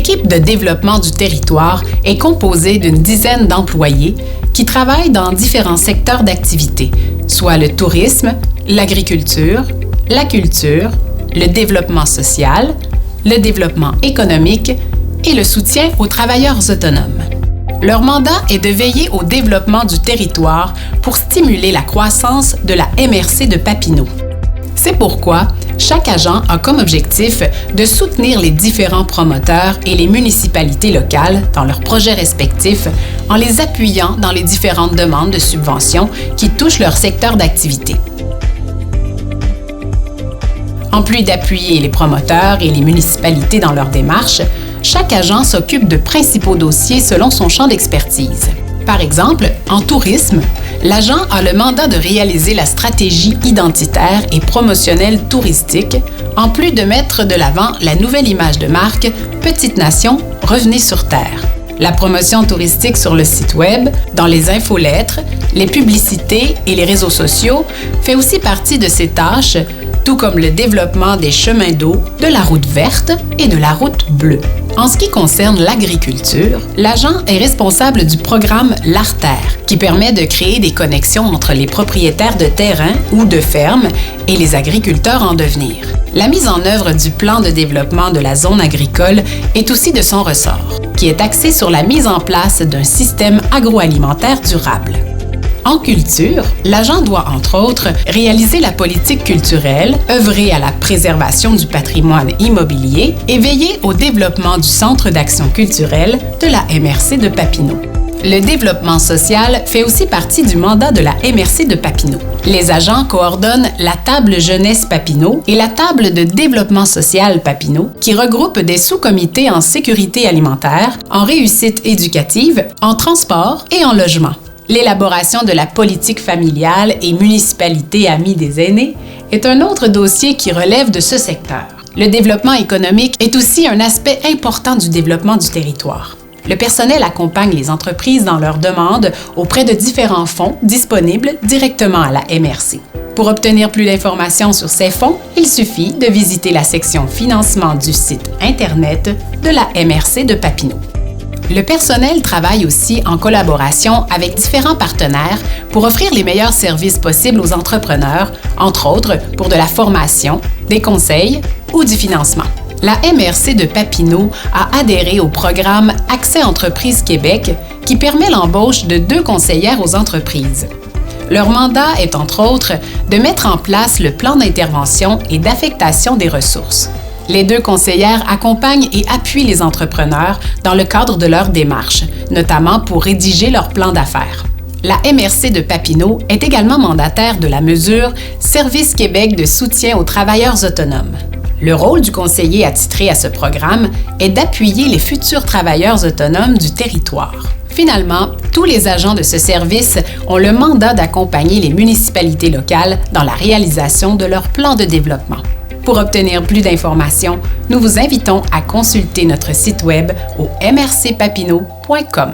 L'équipe de développement du territoire est composée d'une dizaine d'employés qui travaillent dans différents secteurs d'activité, soit le tourisme, l'agriculture, la culture, le développement social, le développement économique et le soutien aux travailleurs autonomes. Leur mandat est de veiller au développement du territoire pour stimuler la croissance de la MRC de Papineau. C'est pourquoi chaque agent a comme objectif de soutenir les différents promoteurs et les municipalités locales dans leurs projets respectifs en les appuyant dans les différentes demandes de subventions qui touchent leur secteur d'activité. En plus d'appuyer les promoteurs et les municipalités dans leurs démarches, chaque agent s'occupe de principaux dossiers selon son champ d'expertise. Par exemple, en tourisme, l'agent a le mandat de réaliser la stratégie identitaire et promotionnelle touristique, en plus de mettre de l'avant la nouvelle image de marque « Petite Nation, revenez sur Terre ». La promotion touristique sur le site Web, dans les infolettres, les publicités et les réseaux sociaux fait aussi partie de ses tâches, tout comme le développement des chemins d'eau, de la route verte et de la route bleue. En ce qui concerne l'agriculture, l'agent est responsable du programme l'Artère, qui permet de créer des connexions entre les propriétaires de terrains ou de fermes et les agriculteurs en devenir. La mise en œuvre du plan de développement de la zone agricole est aussi de son ressort, qui est axé sur la mise en place d'un système agroalimentaire durable. En culture, l'agent doit, entre autres, réaliser la politique culturelle, œuvrer à la préservation du patrimoine immobilier et veiller au développement du Centre d'action culturelle de la MRC de Papineau. Le développement social fait aussi partie du mandat de la MRC de Papineau. Les agents coordonnent la Table Jeunesse Papineau et la Table de développement social Papineau, qui regroupent des sous-comités en sécurité alimentaire, en réussite éducative, en transport et en logement. L'élaboration de la politique familiale et municipalité amie des aînés est un autre dossier qui relève de ce secteur. Le développement économique est aussi un aspect important du développement du territoire. Le personnel accompagne les entreprises dans leurs demandes auprès de différents fonds disponibles directement à la MRC. Pour obtenir plus d'informations sur ces fonds, il suffit de visiter la section Financement du site Internet de la MRC de Papineau. Le personnel travaille aussi en collaboration avec différents partenaires pour offrir les meilleurs services possibles aux entrepreneurs, entre autres pour de la formation, des conseils ou du financement. La MRC de Papineau a adhéré au programme Accès Entreprises Québec qui permet l'embauche de 2 conseillères aux entreprises. Leur mandat est, entre autres, de mettre en place le plan d'intervention et d'affectation des ressources. Les 2 conseillères accompagnent et appuient les entrepreneurs dans le cadre de leur démarche, notamment pour rédiger leur plan d'affaires. La MRC de Papineau est également mandataire de la mesure Service Québec de soutien aux travailleurs autonomes. Le rôle du conseiller attitré à ce programme est d'appuyer les futurs travailleurs autonomes du territoire. Finalement, tous les agents de ce service ont le mandat d'accompagner les municipalités locales dans la réalisation de leur plan de développement. Pour obtenir plus d'informations, nous vous invitons à consulter notre site web au mrcpapineau.com.